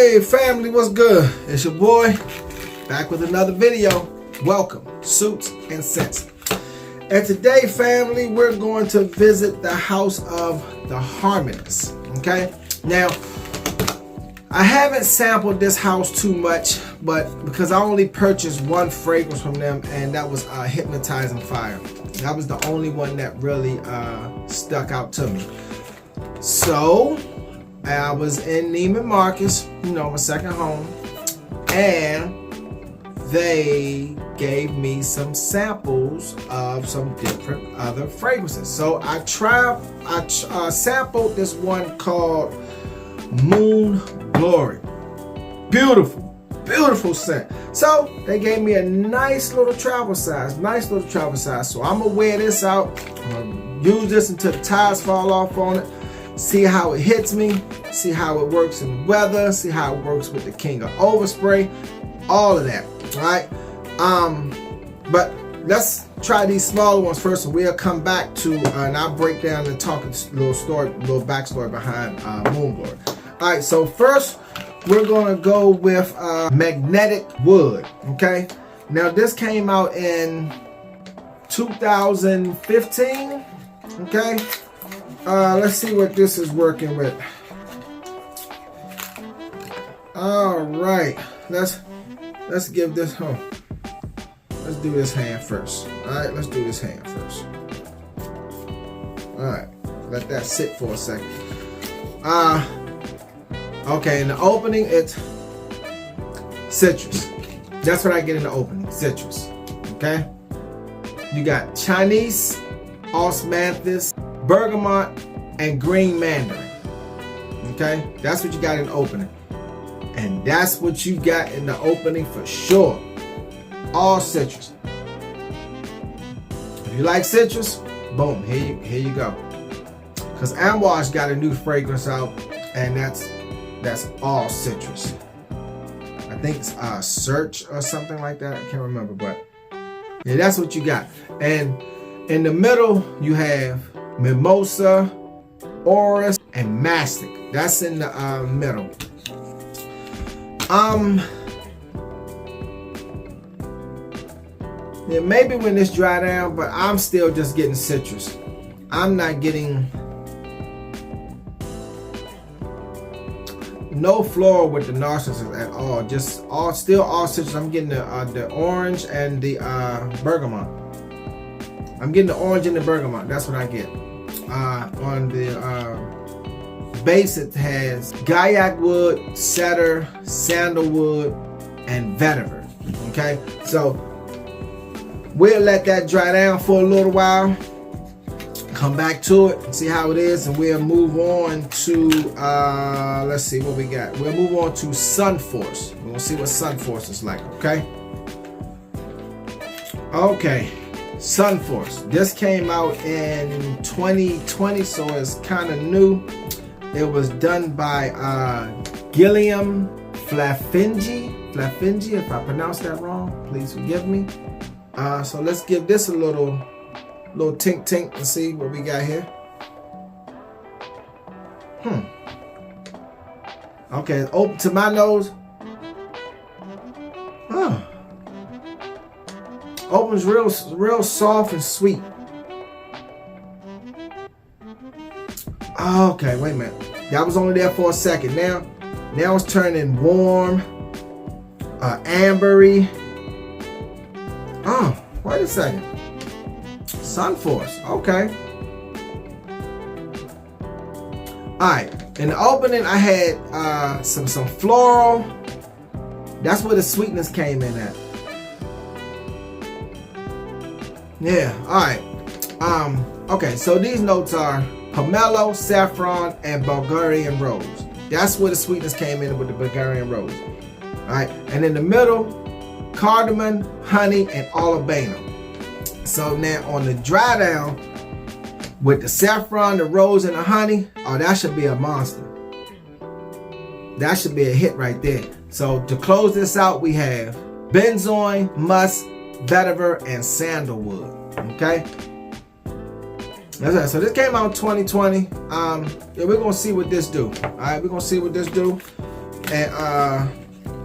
Hey family, what's good? It's your boy, back with another video. Welcome, Suits and Scents. And today, family, we're going to visit the house of the Harmonist. Okay? Now, I haven't sampled this house too much, but because I only purchased one fragrance from them, and that was Hypnotizing Fire. That was the only one that really stuck out to me. So I was in Neiman Marcus, my second home, and they gave me some samples of some different other fragrances. So I sampled this one called Moon Glory. Beautiful scent. So they gave me a nice little travel size. So I'm gonna wear this out. I'm gonna use this until the tires fall off on it. See how it hits me, see how it works in weather, see how it works with the King of Overspray, all of that, all right? But let's try these smaller ones first, and we'll come back to, and I'll break down and talk a little backstory behind Moon Glory. All right, so first, we're gonna go with Magnetic Wood, okay? Now this came out in 2015, okay? Let's see what this is working with. All right, let's give this home. Let's do this hand first. All right, let's do this hand first. All right, let that sit for a second. Okay, in the opening, it's citrus. That's what I get in the opening, citrus. Okay, you got Chinese, osmanthus, bergamot, and green mandarin. Okay, that's what you got in the opening, and that's what you got in the opening for sure. All citrus. If you like citrus, boom, here you go. Because Amwash got a new fragrance out, and that's all citrus. I think it's Search or something like that. I can't remember, but yeah, that's what you got. And in the middle, you have Mimosa, Orris, and Mastic. That's in the middle. Yeah, maybe when this dry down, but I'm still just getting citrus. I'm not getting no floral with the narcissus at all. Just all citrus. I'm getting the orange and the bergamot. I'm getting the orange and the bergamot. That's what I get. On the base, it has Gaiac wood, cedar, sandalwood, and vetiver. Okay, so we'll let that dry down for a little while. Come back to it and see how it is, and we'll move on to let's see what we got. We'll move on to Sun Force. We're gonna see what Sun Force is like. Okay. Sun Force. This came out in 2020, so it's kind of new. It was done by Gilliam Flafingi, if I pronounced that wrong, please forgive me. So let's give this a little tink and see what we got here. Okay, open to my nose. Opens real soft and sweet. Okay, wait a minute. That was only there for a second. Now it's turning warm, ambery. Oh, wait a second. Sun Force. Okay. All right. In the opening, I had some floral. That's where the sweetness came in at. Yeah, alright. Okay, so these notes are pomelo, saffron, and Bulgarian rose. That's where the sweetness came in with the Bulgarian rose. Alright, and in the middle, cardamom, honey, and olivano. So now on the dry down, with the saffron, the rose, and the honey, oh, that should be a monster. That should be a hit right there. So to close this out, we have benzoin, musk, vetiver, and sandalwood. Okay, that's right. So this came out in 2020. Yeah, we're gonna see what this do. All right, we're gonna see what this do. and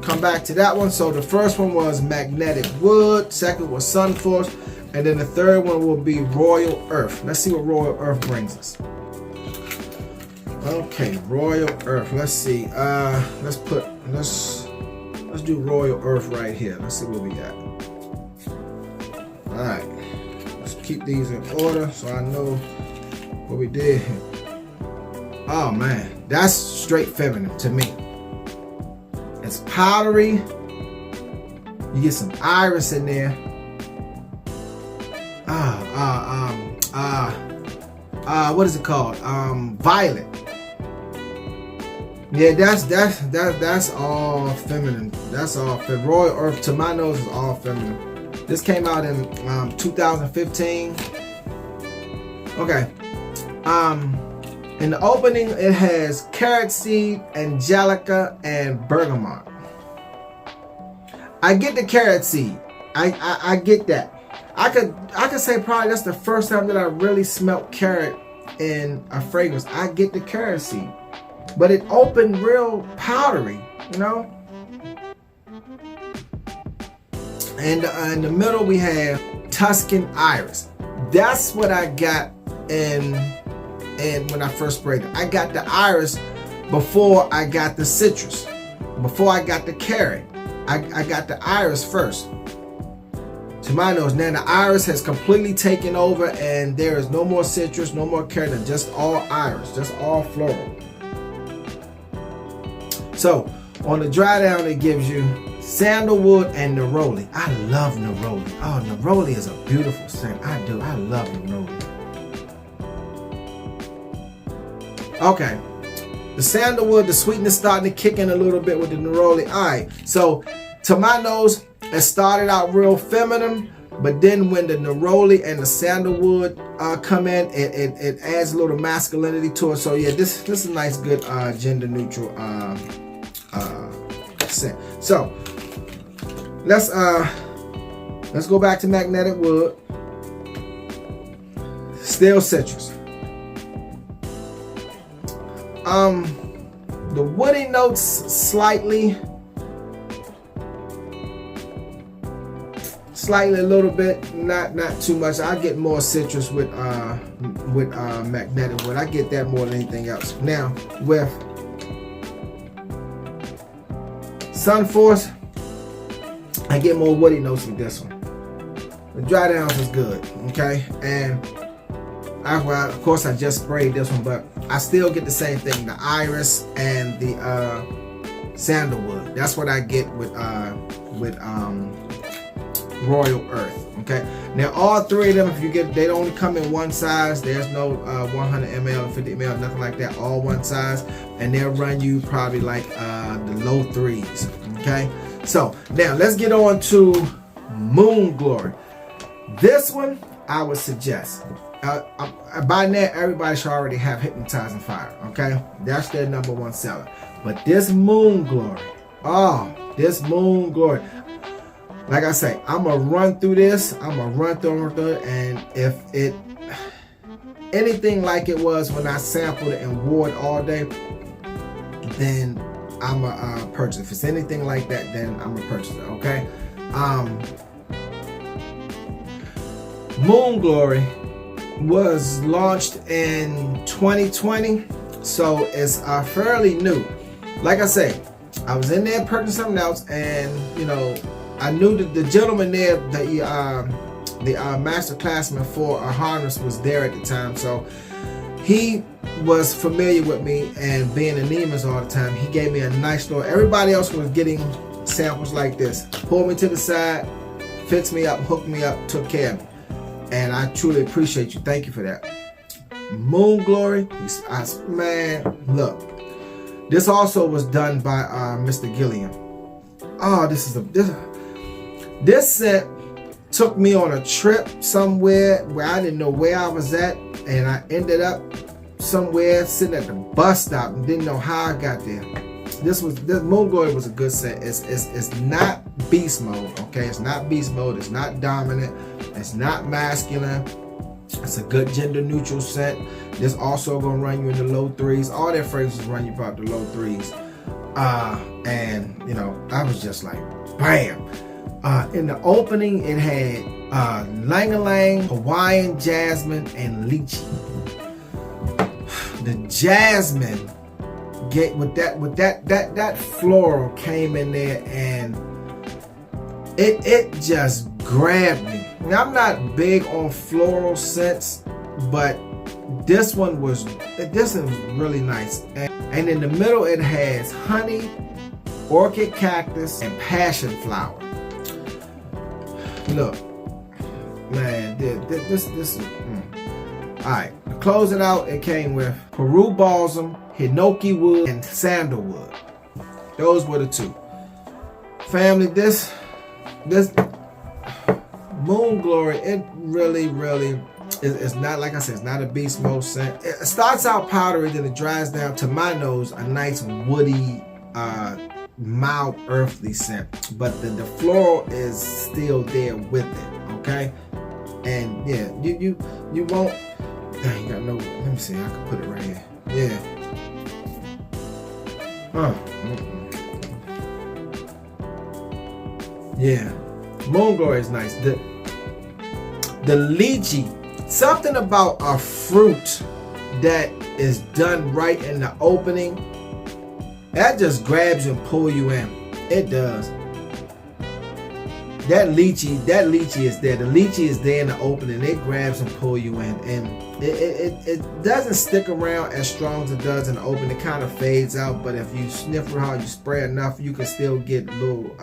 come back to that one. So the first one was Magnetic Wood, second was Sun Force, and then the third one will be Royal Earth. Let's see what Royal Earth brings us. Okay, Royal Earth. Let's see. Let's do Royal Earth right here. Let's see what we got. All right. Let's keep these in order so I know what we did here. Oh man, that's straight feminine to me. It's powdery. You get some iris in there. What is it called? Violet. Yeah, that's all feminine. That's all feminine. Royal Earth to my nose is all feminine. This came out in 2015. Okay. In the opening, it has carrot seed, angelica, and bergamot. I get the carrot seed. I get that. I could say probably that's the first time that I really smelled carrot in a fragrance. I get the carrot seed, but it opened real powdery, you know. And in the middle we have Tuscan Iris. That's what I got in when I first sprayed it. I got the iris before I got the citrus. Before I got the carrot, I got the iris first. To my nose, now the iris has completely taken over, and there is no more citrus, no more carrot, just all iris, just all floral. So on the dry down, it gives you sandalwood and neroli. I love neroli. Oh, neroli is a beautiful scent. I do. I love neroli. Okay, the sandalwood, the sweetness starting to kick in a little bit with the neroli. All right, so to my nose, it started out real feminine, but then when the neroli and the sandalwood come in, it adds a little masculinity to it. So yeah, this is a nice, good gender neutral scent. So let's go back to Magnetic Wood. Still citrus. The woody notes slightly a little bit, not too much. I get more citrus with Magnetic Wood. I get that more than anything else. Now with Sun Force, I get more woody notes with this one. The dry downs is good, okay, and of course I just sprayed this one, but I still get the same thing, the iris and the sandalwood. That's what I get with Royal Earth. Okay, now all three of them, if you get, they don't come in one size. There's no 100 ml, 50 ml, nothing like that. All one size, and they'll run you probably like the low threes. Okay, so now let's get on to Moon Glory. This one I would suggest. By now, everybody should already have Hypnotizing Fire. Okay, that's their #1 seller. But this Moon Glory, this Moon Glory. Like I say, I'm gonna run through this. I'm gonna run through it, and if it anything like it was when I sampled it and wore it all day, then I'm gonna purchase it. If it's anything like that, then I'm gonna purchase it. Okay. Moon Glory was launched in 2020, so it's fairly new. Like I say, I was in there purchasing something else, and you know, I knew that the gentleman there, the master classman for Harmonist was there at the time, so he was familiar with me, and being in Neiman's all the time, he gave me a nice little. Everybody else was getting samples like this. Pulled me to the side, fixed me up, hooked me up, took care of me. And I truly appreciate you. Thank you for that. Moon Glory, man, look. This also was done by Mr. Gilliam. Oh, this scent took me on a trip somewhere where I didn't know where I was at, and I ended up somewhere sitting at the bus stop and didn't know how I got there. This Moon Glory was a good scent. It's not beast mode, okay? It's not beast mode. It's not dominant. It's not masculine. It's a good gender neutral scent. This also gonna run you in the low threes. All their fragrances run you about the low threes. And you know, I was just like, bam. In the opening, it had Lang-a-Lang, Hawaiian Jasmine, and Lychee. The jasmine get with that floral came in there, and it just grabbed me. Now, I'm not big on floral scents, but this is really nice. And in the middle, it has honey, orchid cactus, and passion flower. Look, man, this is. All right, to close it out, it came with Peru balsam, hinoki wood, and sandalwood. Those were the two. Family, this Moon Glory, it really it's not, like I said, it's not a beast mode scent. It starts out powdery, then it dries down to my nose a nice woody, mild earthly scent, but the floral is still there with it. Okay, and yeah, you won't. You got no. Let me see. I can put it right here. Yeah. Yeah. Moon Glory is nice. The lychee. Something about a fruit that is done right in the opening, that just grabs you and pulls you in. It does. That lychee is there. The lychee is there in the opening. It grabs and pulls you in, and it doesn't stick around as strong as it does in the open. It kind of fades out, but if you sniff real hard, you spray enough, you can still get little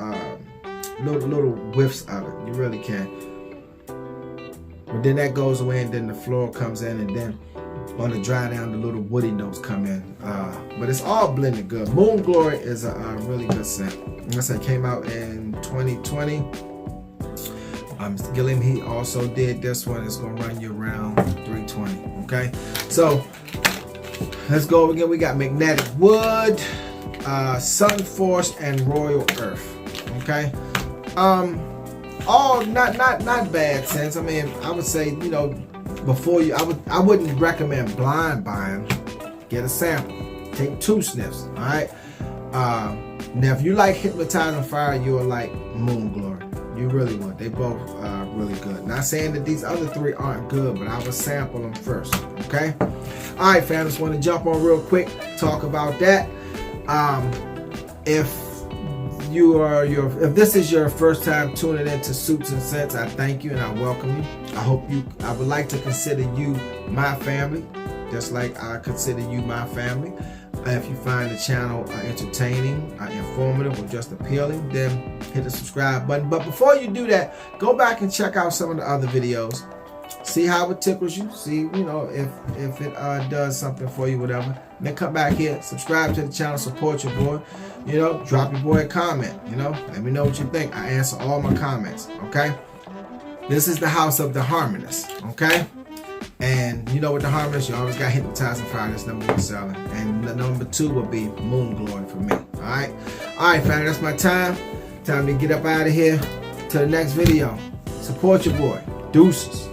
whiffs of it. You really can. But then that goes away, and then the floral comes in, and then on the dry down, the little woody notes come in. But it's all blended good. Moon Glory is a really good scent. Like I said, it came out in 2020. Mr. Gilliam, he also did this one. It's gonna run you around $320. Okay, so let's go again. We got Magnetic Wood, Sun Force, and Royal Earth. Okay, all not bad scents. I mean, I would say, you know, before you, I wouldn't recommend blind buying. Get a sample. Take 2 sniffs. All right. Now, if you like Hypnotizing Fire, you will like Moon Glory. You really would. They both are really good. Not saying that these other 3 aren't good, but I would sample them first. Okay. All right, fam. Just want to jump on real quick, talk about that. If this is your first time tuning into Suits and Scents, I thank you and I welcome you. I would like to consider you my family, just like I consider you my family. If you find the channel entertaining, informative, or just appealing, then hit the subscribe button. But before you do that, go back and check out some of the other videos. See how it tickles you. See, you know, if it does something for you, whatever. Then come back here, subscribe to the channel, support your boy. You know, drop your boy a comment. You know, let me know what you think. I answer all my comments. Okay. This is the house of the Harmonist. Okay. And you know, with the Harmonist, you always got Hypnotizing Fire. That's #1 selling. And the #2 will be Moon Glory for me. Alright? Alright, family, that's my time. Time to get up out of here. To the next video. Support your boy. Deuces.